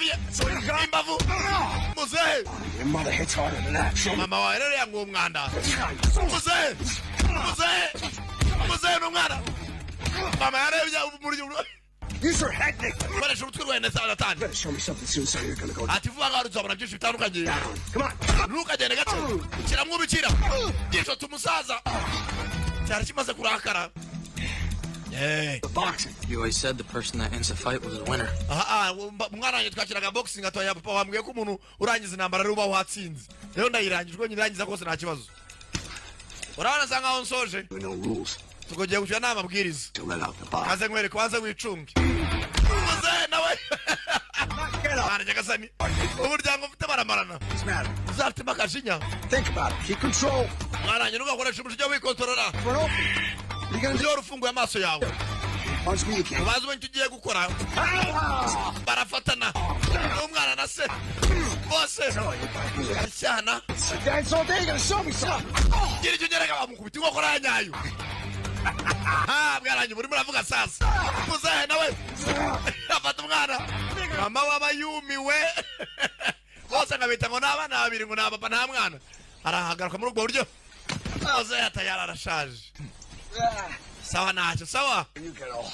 yaguye imbavu muzehe mama wawe rero yanguye umwanda muzehe n'umwana mama yarebye umuryo Use your head, Nick. baresha umutwe rwawe na Satani Better show me something soon so you're gonna go down. ati vuba ngaho uzabona byinshi bitandukanye Come on. ntukagende gato kiramwubikira gishota umusaza cyari kimaze kurakara. Boxing. You always said the person that ends a fight was a winner. umwana wanjye twakiraga boxing atoya papa wambwiye ko umuntu urangiza intambara ari ubaho watsinze rero ndayirangije nyirangiza kose nta kibazo urabona sa nkaho nsoje No rules. tugogiye gushyira n'amabwiriza To let out the box. kaze nkwereke wanze wicunge muzehe nawe mwana nyagasani umuryango ufite baramarana What's the matter? uzafitemo akajinya Think about it. Keep control. mwana wanjye ntugakoresha umujinya wikontorora For open. You gonna do? iyo ufunguye amaso yawe Punch me again. ubaze ubundi icyo ugiye gukora barafatana n'umwana na se bose ashyana Dance all day. You're gonna show me something. gira icyo ugereka bamukubita inkokora ya nyayo bwarangiye muri muravuga sasa muzehe nawe afata umwana mama waba yumiwe bose nkabita ngo n'abana babiri ngo nta papa nta mwana arahagaruka muri ubwo buryo muzehe atayara arashaje sawa ntacyo sawa You get all.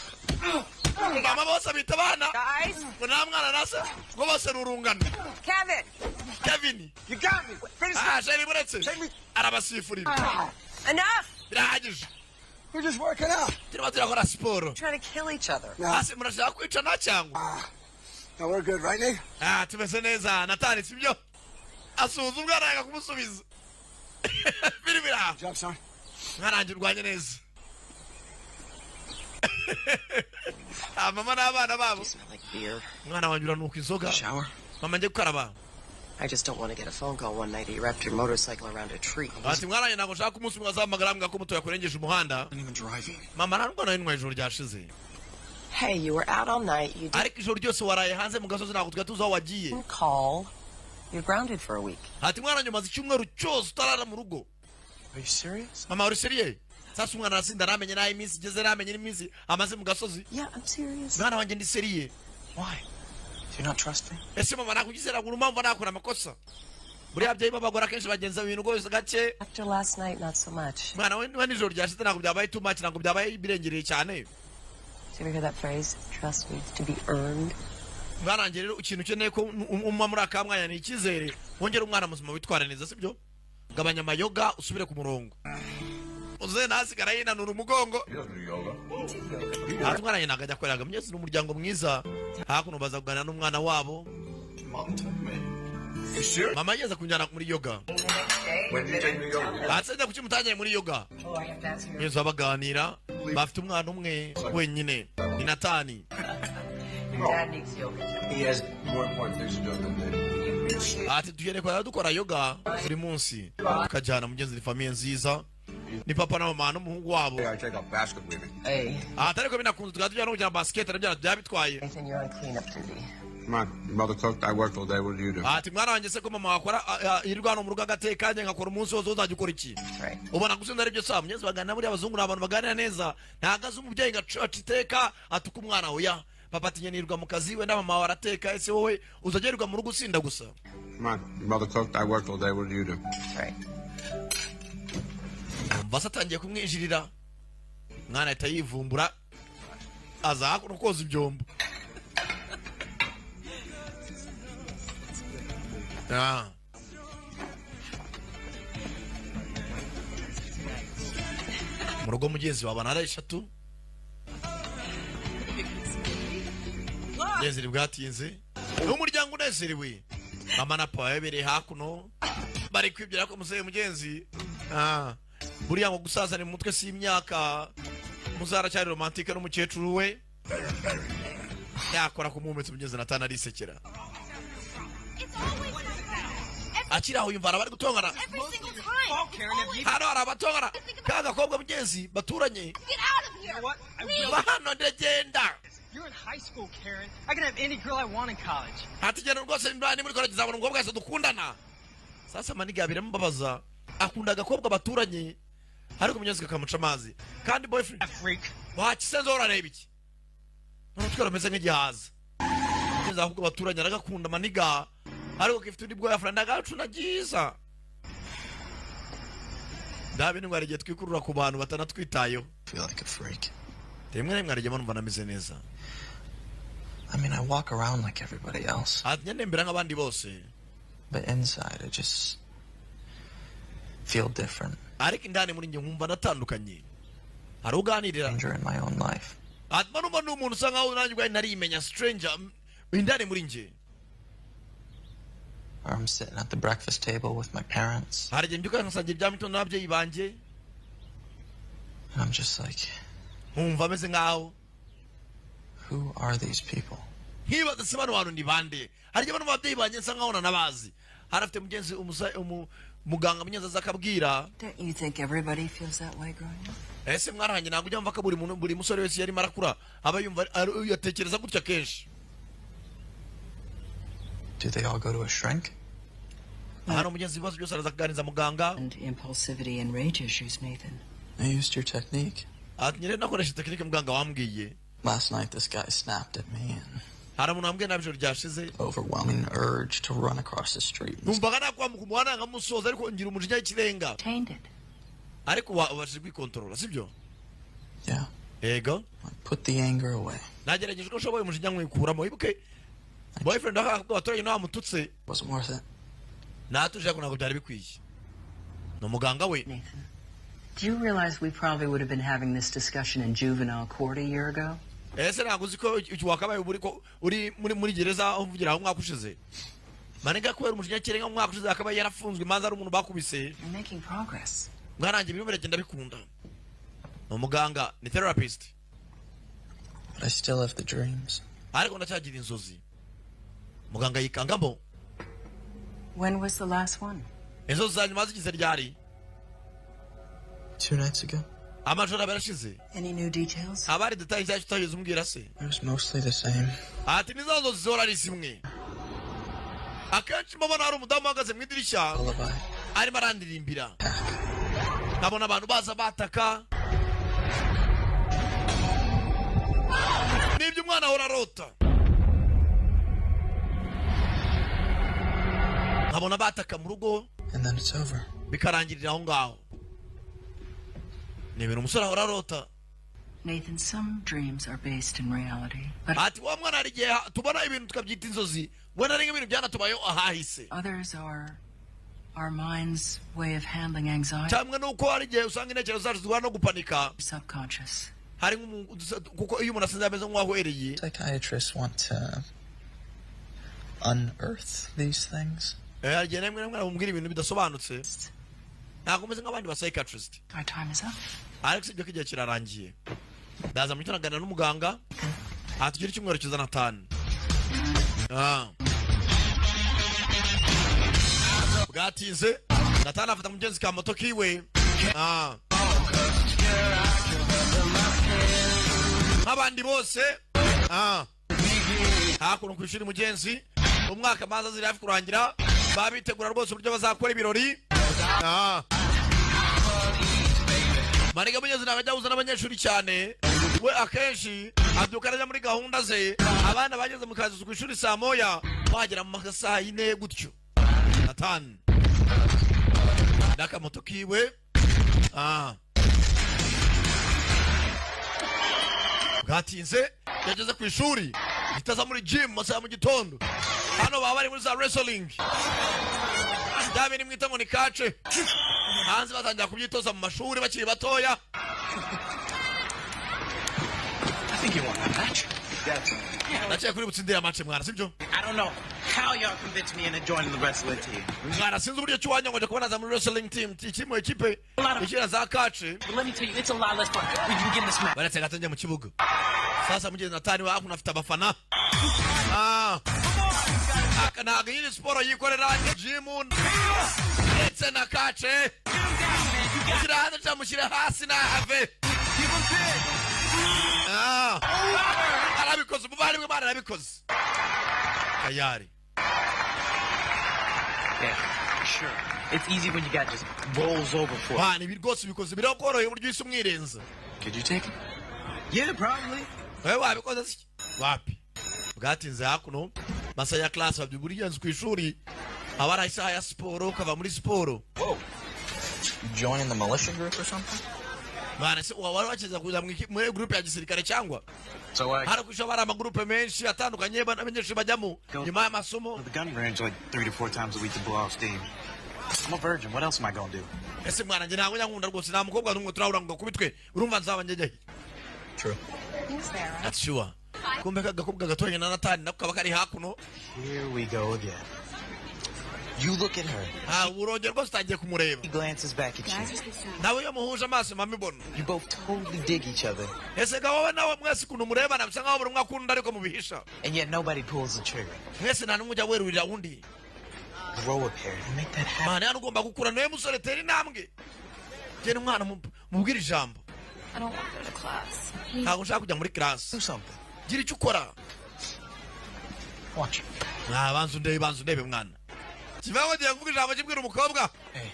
mama bose abita abana Guys, ngo nta mwana na se ngo bose ni urungano Kevin, kevin You got me. Finish sheri buretse Take me. arabasifurira enough. birahagije We're just working out. turimo turakora siporo Trying to kill each other. hasi murashaka kwicana cyangwa Now we're good, right, Nick? tumeze neza natani sibyo asuhuza umwana yanga kumusubiza biri biraha Good job, son. mwarangira urwanye neza mama n'abana babo Smell like beer. umwana wanjye uranuka inzoga Shower? mama njye gukaraba I just don't want to get a phone call one night that you wrapped your motorcycle around a tree. ati mwana wanjye ntabwo nshaka umunsi umwe azahamagara ambwira ko muto yakurengeje umuhanda Not even driving. mama ntabwo nawe ntwaye ijoro ryashize Hey, you were out all night. You ariko ijoro ryose waraye hanze mu gasozi ntabwo twari tuzi aho wagiye didn't call. You're grounded for a week. ati mwana wanjye umaze icyumweru cyose utarara mu rugo Are you serious? mama uri seriye sasa umwana arasinda namenye n'aho iminsi igeze namenye n'iminsi amaze mu gasozi Yeah, I'm serious. mwana wanjye ndi seriye Why? Do you not trust me? ese mama nakugizera ngo urumva nakora amakosa buriya ababyeyi b'abagore akenshi bagenza ibintu rwose gake After last night, not so much. mwana we nijoro ryashize ntabwo byabaye too much ntabwo byabaye birengereye cyane Did you ever hear that phrase? Trust me, to be earned. mwana wanjye rero ikintu ukeneye ko umuma muri aka mwanya ni icyizere wongere umwana muzima witwara neza sibyo gabanya amayoga usubire ku murongo uze nasigara yinanura umugongo hati umwana wanjye ntabwo ajya akoreraga mugezi ni umuryango mwiza hakuno baza kuganira n'umwana wabo You sure? mama yigeze kunjyana muri yoga When did you take me to yoga? batsinze kuki mutangiye muri yoga neza baganira bafite umwana umwe wenyine ni natani Dad needs yoga. He has more important things to do than that. ati tugerekwa dukora yoga buri munsi tukajyana mugenzi ni famiye nziza ni papa na mama n'umuhungu wabo I take a basket with me. Hey, ati ariko binakunze tukaba tujyana no gukina basket nabyo byabitwaye Nathan, you're on cleanup duty. Come on. Your mother cooked. I worked all day. What do you do? ati mwana wanjye se ko mama wakora yirirwa hano mu rugo agateka njye nkakora umunsi wose uzajya ukora iki That's right. ubona gusinda aribyo saa mugenzi baganira buriya abazungu ni abantu baganira neza ntahagaze umubyeyi ngo aca iteka atuka umwana oya papa ati nyenirwa mu kazi we na mama warateka ese wowe uzajya yirirwa mu rugo usinda gusa Come on. Your mother cooked. I worked all day. What do you do? That's right. mbasa atangiye kumwinjirira umwana ahita yivumbura aza hakuno koza ibyombo mu rugo mugenzi wawe ari eshatu mugenzi bwatinze n'umuryango unezerewe mama na papa yabereye hakuno bari kwibwira ko muzehe mugenzi buriya ngo gusazana mu mutwe si imyaka muzara cyari romantike n'umukecuru we yakora kumumetsa mugenzi natana arisekera akiri aho yumva bari gutongana hano hari abatongana ka gakobwa mugenzi baturanye bahano ndagenda. You're in high school, Karen. I can have any girl I want in college. Hatijana rwose ni muri college zabona ngo bwese dukundana. Sasa maniga birambabaza akunda agakobwa baturanye ariko mugenzi kakamuca amazi kandi boyfriend A freak. wakisenze urareba iki none twara meze nk'igihaza neza ahubwo abaturanye aragakunda maniga ariko gifite undi boyfriend agacu nagiza ndabe ni ngwarigiye twikurura ku bantu batanatwitayeho Feel like a freak. rimwe rimwe arigiye numva nameze neza I mean, I walk around like everybody else, ati ndembera nk'abandi bose but inside I just feel different. ariko indani muri njye nkumva natandukanye hari uganirira Stranger in my own life. ati manuma n'umuntu usa nkaho nanjye ubwaye narimenya stranger indani muri njye Or I'm sitting at the breakfast table with my parents, hari igihe mbyuka nkasangira ibya mitondo n'ababyeyi banjye and I'm just like, nkumva ameze nkaho who are these people? nkibaza se bano bantu ni bande hari igihe bano babyeyi banjye nsa nkaho nanabazi hari afite mugenzi muganga munyazaza akabwira Don't you think everybody feels that way growing up? ese mwarahanye ntabwo ujya mva ko buri musore wese yarimo arakura aba yumva yatekereza gutya kenshi Do they all go to a shrink? hano mugenzi ibibazo byose araza kuganiriza muganga And impulsivity and rage issues, Nathan. I used your technique. ati nyine nakoresha tekinike muganga wambwiye Last night, this guy snapped at me and hari umuntu wambwiye nabi ijoro ryashize overwhelming urge to run across the street. numvaga nakwambuka umuhanda nkamusoza ariko ngira umujinya w'ikirenga Tainted. ariko ubashije kwikontorora sibyo Yeah. yego I put the anger away. nagerageje uko nshoboye umujinya nkwikuramo wibuke boyfriend akakubwira abaturage nawe amututse Wasn't worth it. natuje ariko ntabwo byari bikwiye ni umuganga we Nathan, do you realize we probably would have been having this discussion in juvenile court a year ago? ese ntabwo uzi ko wakabaye uri muri gereza aho mvugira aho umwaka ushize maniga kubera umujinya w'ikirenga mu mwaka ushize akabaye yarafunzwe imanza ari umuntu bakubise You're making progress. mwarangiye ibintu biragenda bikunda ni umuganga ni therapist But I still have the dreams. ariko ndacyagira inzozi muganga yikangamo When was the last one? inzozi za nyuma zigize ryari 2 nights ago, amajoro abiri ashize Any new details? haba hari detaye nshyashya utageze umbwira se it was mostly the same. ati nizo nzozi zihora ari zimwe akenshi mbona hari umudamu uhagaze mu idirishya Lullaby. arimo arandirimbira nkabona abantu baza bataka nibyo umwana ahora arota nkabona bataka mu rugo And then it's over. bikarangirira aho ngaho ni ibintu umusore ahora arota Nathan, some dreams are based in reality, but ati wa mwana hari igihe tubona ibintu tukabyita inzozi wenda ari nk'ibintu byanatubayeho ahahise others are our mind's way of handling anxiety, cyangwa nuko hari igihe usanga intekerezo zacu zihura no gupanika subconscious. hari kuko iyo umuntu asinze ameze nk'uwahwereye Psychiatrists want to unearth these things. hari igihe rimwe rimwe bamubwira ibintu bidasobanutse ntabwo umeze nk'abandi ba psychiatrist Our time is up. ariko sibyo ko igihe kirarangiye ndaza muri cyo naganira n'umuganga tugira icyumweru cyiza na tani bwatinze natani afata mugenzi ka moto kiwe nk'abandi bose hakuno ku ishuri mugenzi umwaka maze ziri hafi kurangira babitegura rwose uburyo bazakora ibirori maniga mugenzi ntabwo ajya ahuza n'abanyeshuri cyane we akenshi abyuka arajya muri gahunda ze abana bageze mu kazi ku ishuri saa moya bagera mu masaha y'ine gutyo natani n'akamoto kiwe bwatinze yageze ku ishuri itaza muri gym masaha mu gitondo hano baba bari muri za wrestling bya bintu mwita ngo ni kace hanze batangira kubyitoza mu mashuri bakiri batoya I think you want that match. naciye kuri butsindira match mwana sibyo I don't know how y'all convinced me into joining the wrestling team. mwana sinzi uburyo ki wanyangoje kubona za muri wrestling team ikimo ekipe ikina za kace But let me tell you, it's a lot less fun when you get in this match. baretse gatangiye mu kibuga sasa mugenzi natani we hakuno afite abafana aka ntabwo nyiri siporo yikorera gym ndetse na kace mushyira hanze cyangwa mushyire hasi nahave arabikoze umuvandimwe w'imana arabikoze tayari Yeah, sure. It's easy when you got just rolls over for it. bana ibi rwose bikoze birakoroheye uburyo uhise umwirenza Could you take it? Yeah, probably. wewe wabikoze se wapi bwatinze hakuno masa ya class babyugura ingenzi ku ishuri abara isaha ya siporo ukava muri siporo. Whoa. You joining the militia group or something? Bana se wari wakiza kuza muri group ya gisirikare cyangwa So hari kushobora amagroupe menshi atandukanye abanyeshuri bajyamo nyuma y'amasomo. The gun range like 3 to 4 times a week to blow off steam. I'm a virgin. What else am I gonna do? Ese mwana nje ntabwo nyankunda rwose nta mukobwa n'umwe turahura ngo kubitwe urumva nzaba njyeje. True. That's sure. Kumbe kagakobwa gatoranye na Natani nako kaba kari hakuno. Here we go again. You look at her. Uroge rwose utagiye kumureba. He glances back at you. Nawe iyo muhuje amaso mamibona. You both totally dig each other. Ese gawowe nawe mwese kuntu mureba na bisanga buri umwe akunda ariko mubihisha. And yet nobody pulls the trigger. Mwese nta numwe ujya werurira undi. Grow a pair and make that happen. Mwana ugomba gukura nawe musore tera intambwe. Genda umwana mubwira ijambo. I don't want to go to class. Ntabwo nshaka kujya muri class. Do something. Gira icyo ukora. Watch. Banzu ndebe mwana. Kivaho giye kuvuga ijambo kibwira umukobwa. Hey.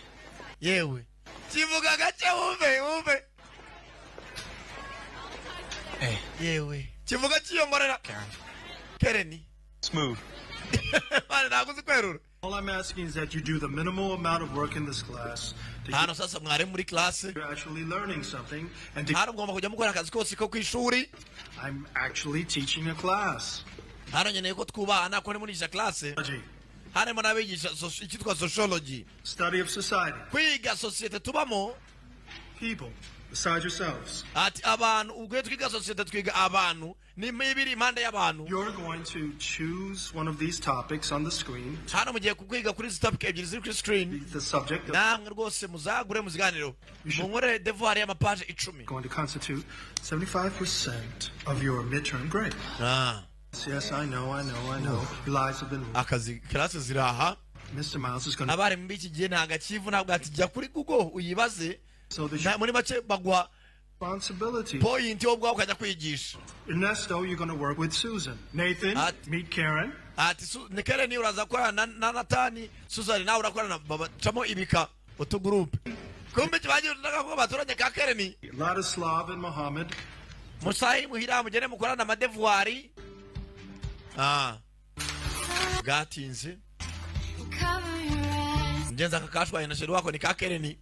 Yewe. Kivuga gake wumve. Hey. Yewe. Kivuga kiyongorera. Kereni. Smooth. Mwana ntabwo uzi kwerura. All I'm asking is that you do the minimal amount of work in this class. Hano sasa mwari muri class. You're actually learning something, and Hano mugomba kujya mukora akazi kose ko kwishuri. I'm actually teaching a class. Hano nyeneye ko twubahana ko muri class. Hano mo nabigisha icyitwa sociology. Study of society. Kwiga societe tubamo. People, besides yourselves. Ati abantu ubwo twiga societe twiga abantu ni mibiri impande y'abantu. You're going to choose one of these topics on the screen. Hano mugiye kukwiga kuri topic ebyiri ziri kuri screen. The subject of Namwe rwose muzagure muziganiro. Mungore devoir y'amapaje 10. going to constitute 75% of your midterm grade. Yes, I know. Your lives have been ruined. Akazi class ziraha. Mr. Miles is going to... Abari mbiki gihe ntaga kivu ntabwo atijya kuri Google uyibaze. So the Muri make bagwa responsibility. point yo bwa ukajya kwigisha. Ernesto, you're going to work with Susan. Nathan, meet Karen. Ati Nikere ni uraza kwa na Natani, Susan na urakora na baba chamo ibika oto group. Kumbe kibaje unataka ko baturanye ka Kereni. Ladislav and Mohammed. Musayi muhira mugene mukora na madevuari. Gatinze. Ngenza kakashwa ina sheru wako ni ka Kereni.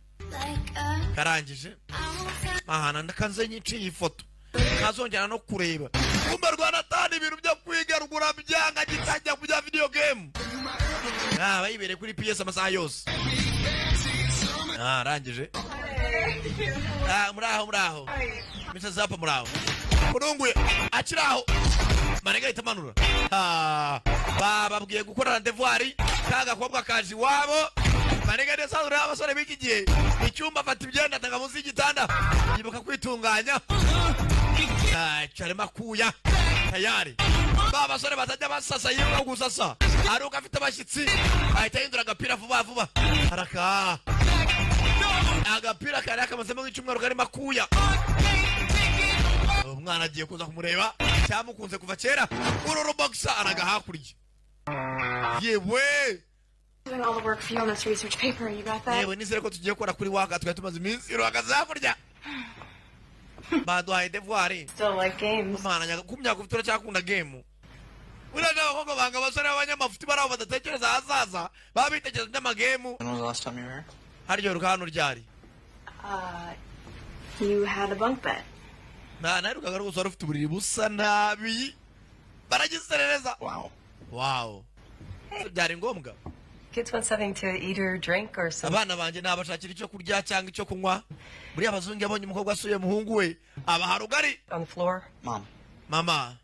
Karangije. Ndakanze nyiciye ifoto. Kazongera no kureba. Kumbe rwa Natani ibintu byo kwiga rugura byanga gitajya kujya video game. Bayibere kuri PS amasaha yose. Arangije. Muraho. Mr. Zapa muraho. Kurunguye akiraho. Manega itamanura. Bababwiye gukora devoir kaga kobwa kaji wabo. Manega ndesa uri abasore bikigiye. Icyumba fata ibyenda atanga munsi y'igitanda. Yibuka kwitunganya. Cyare makuya. Tayari. Baba sore batajya basasa yibuka gusasa. Aruka afite abashyitsi. Ahita yindura agapira vuba. Haraka. Agapira kari akamasemo nk'icyumweru kari makuya. Umwana agiye kuza kumureba cyamukunze kuva kera uroro boxer araga hakurya. Yewe. Doing all the work for you on this research paper, you got that? Yewe nizere ko tugiye gukora kuri waka twatumaze iminsi iruhagaze hakurya. Baduhaye devoir. Still like games. Umwana kumya kufitura cyakunda game. Uraje koko banga basore abanyamafuti baraho badatekereza hazaza babitekereza by'amagame. When was the last time you were here? Haryo rukano ryari. You had a bunk bed. Naherukaga rwose wari ufite uburiri busa nabi. Baragiserereza. Wow. Byari ngombwa. Kids want something to eat or drink or something. Abana banje nabashakira icyo kurya cyangwa icyo kunywa. Muri abazungu abonye umukobwa asuye muhungu we abaharugari. On the floor. Mama.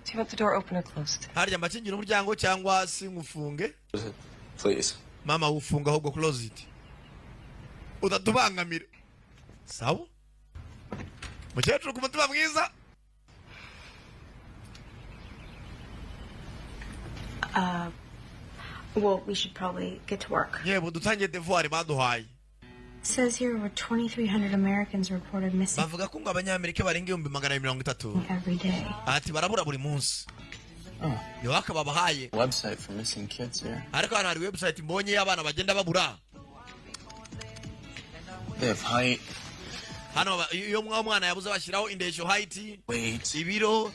Do you want the door open or closed? Harya makingira umuryango cyangwa singufunge? Please. Mama ufunga ahubwo close it. Utatubangamira. Sawa? Mukecuru kumutima mwiza. Well, we should probably get to work. Yebo dutangiye devoir baduhaye. It says here over 2,300 Americans reported missing Bavuga ko ngo abanyamerika barenga 230 every day. ati barabura buri munsi. Yo akababahaye Website for missing kids here. ariko hano hari website mbonye y'abana bagenda babura. They have height, Hano iyo mwana yabuze bashyiraho indesho height, weight, ibiro,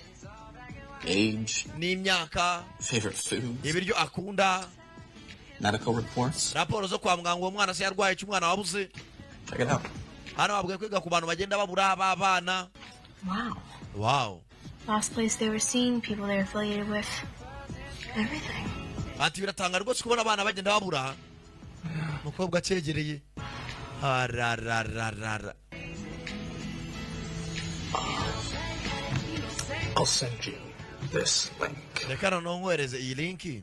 age, n'imyaka, favorite foods, ibiryo akunda, medical reports. raporo zo kwa muganga uwo mwana se yarwaye icyo umwana wabuze. Check it out. Hano babwiye kwiga ku bantu bagenda babura abana. Wow. Wow. Last place they were seen, people they were affiliated with, everything. Ati biratanga rwose kubona abana bagenda babura. Mukobwa cyegereye. Ararararara. I'll send you this link. Reka noneho nkwereze iyi linki.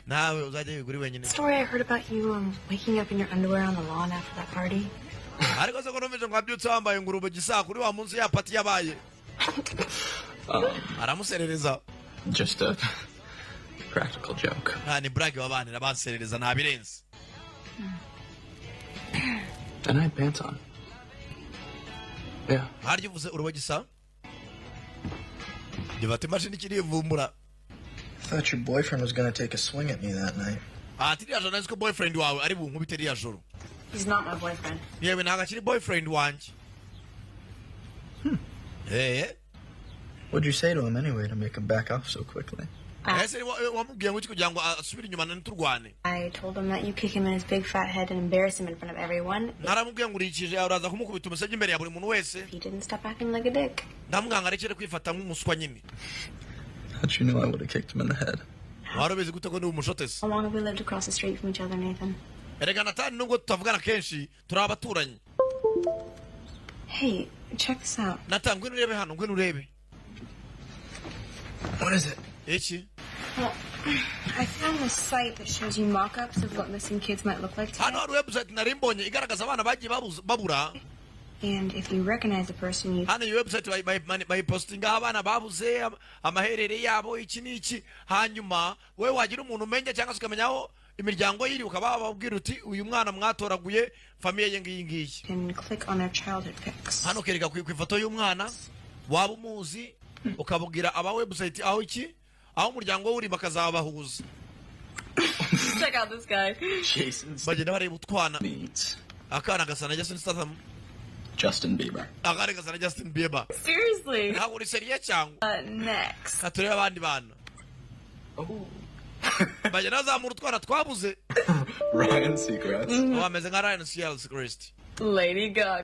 Nawe uzajya wigura wenyine. Story I heard about you waking up in your underwear on the lawn after that party. Ariko se ko numvise ngo abyutse wambaye ingurube gisa kuri wa munsi ya pati yabaye. Aramuserereza. Just a practical joke. Ni brag wabana abanserereza ntabirenze. And I had pants on. Yeah. Harya uvuze urubo gisa? Dibate mashini kiri vumbura. I thought your boyfriend was gonna take a swing at me that night. Tiriya joro nzi ko boyfriend wawe ari bunkubite iriya joro. He's not my boyfriend. Yewe ntago akiri boyfriend wanje. What'd you say to him anyway to make him back off so quickly? Ese wamubwiye ngo iki kugira ngo asubire inyuma nturwane. I told him that you kick him in his big fat head and embarrass him in front of everyone. Naramubwiye ngo urikije uraza kumukubita umusege imbere ya buri muntu wese. He didn't stop acting like a dick. Ndamwanga arekere kwifata nk'umuswa nyine. How'd you know I would have kicked him in the head? Warobeze gute ko ndi umushotesi? How long have we lived across the street from each other, Nathan? Erega Natani nubwo tutavugana kenshi turi abaturanyi. Hey, check this out. Natani ngwino urebe hano ngwino urebe. What is it? Iki? Well, I found this site that shows you mock-ups of what missing kids might look like today. Hano hari website narimbonye igaragaza abana bagiye babura. And if you recognize the person, you... Hano iyi website bayipostinga abana babuze amaherere yabo iki n'iki. Hanyuma we wagira umuntu umenya cyangwa se ukamenyaho imiryango yiri ukaba bababwira uti uyu mwana mwatoraguye famiye ye ngiyi ngiyi. can click on their childhood pics. Hano kereka ku ifoto y'umwana waba umuzi ukabubwira aba website aho iki aho umuryango uri bakazabahuza. Check out this guy. Jason's Bagenda bareba utwana. meets Akana gasa na Jason Statham. Justin Bieber. Akana gasa na Justin Bieber. Seriously. Ntabwo uri seriye cyangwa? Next. Katureba abandi bana. Bagenda bazamura utwana twabuze. Ryan Seacrest. Bameze nka Ryan Seacrest. Lady Gaga.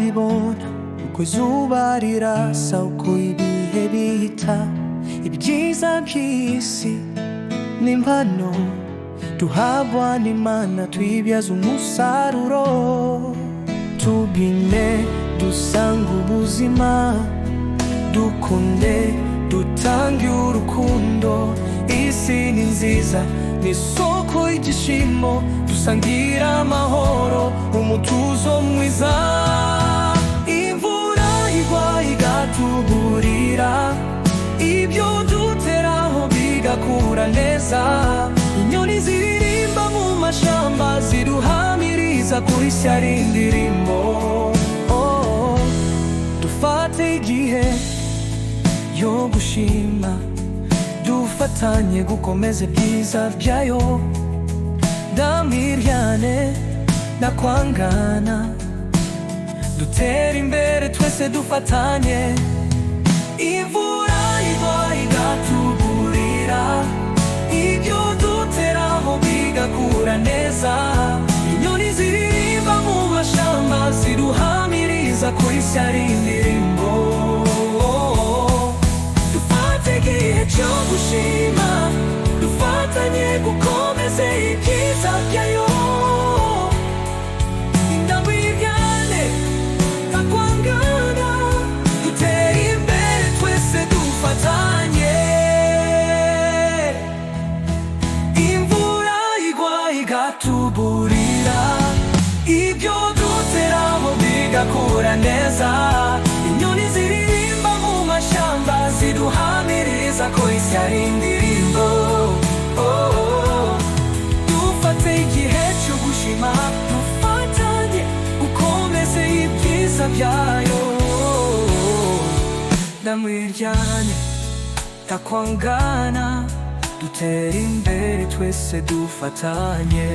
turabibona uko izuba rirasa uko ibihe bihita ibyiza by'isi n'impano duhabwa n'Imana twibyaza umusaruro tubyine dusanga ubuzima dukunde dutange urukundo isi ni nziza ni isoko y'igishimo dusangira amahoro umutuzo mwiza imvura igwa igatuburira ibyo duteraho bigakura neza inyoni ziririmba mu mashamba ziduhamiriza kuri isi ari indirimbo dufate igihe yo gushima dufatanye gukomeza ibyiza byayo Damiryane na kwangana dutera imbere twese dufatanye imvura igwa igatuburira ibyo duteraho bigakura neza inyoni ziririmba mu mashamba ziduhamiriza kuri isi ari indirimbo dufate igihe cyo gushima dufatanye gukomeza ibyiza byayo Damiryane na kwangana dutera imbere twese dufatanye imvura igwa igatuburira ibyo duteraho bigakura neza inyoni ziririmba mu mashamba ziduhamiriza ko isi ari indirimbo dufate igihe cyo gushima dufatanye ukomeze ibyiza byayo Damiryane takwangana dutera imbere twese dufatanye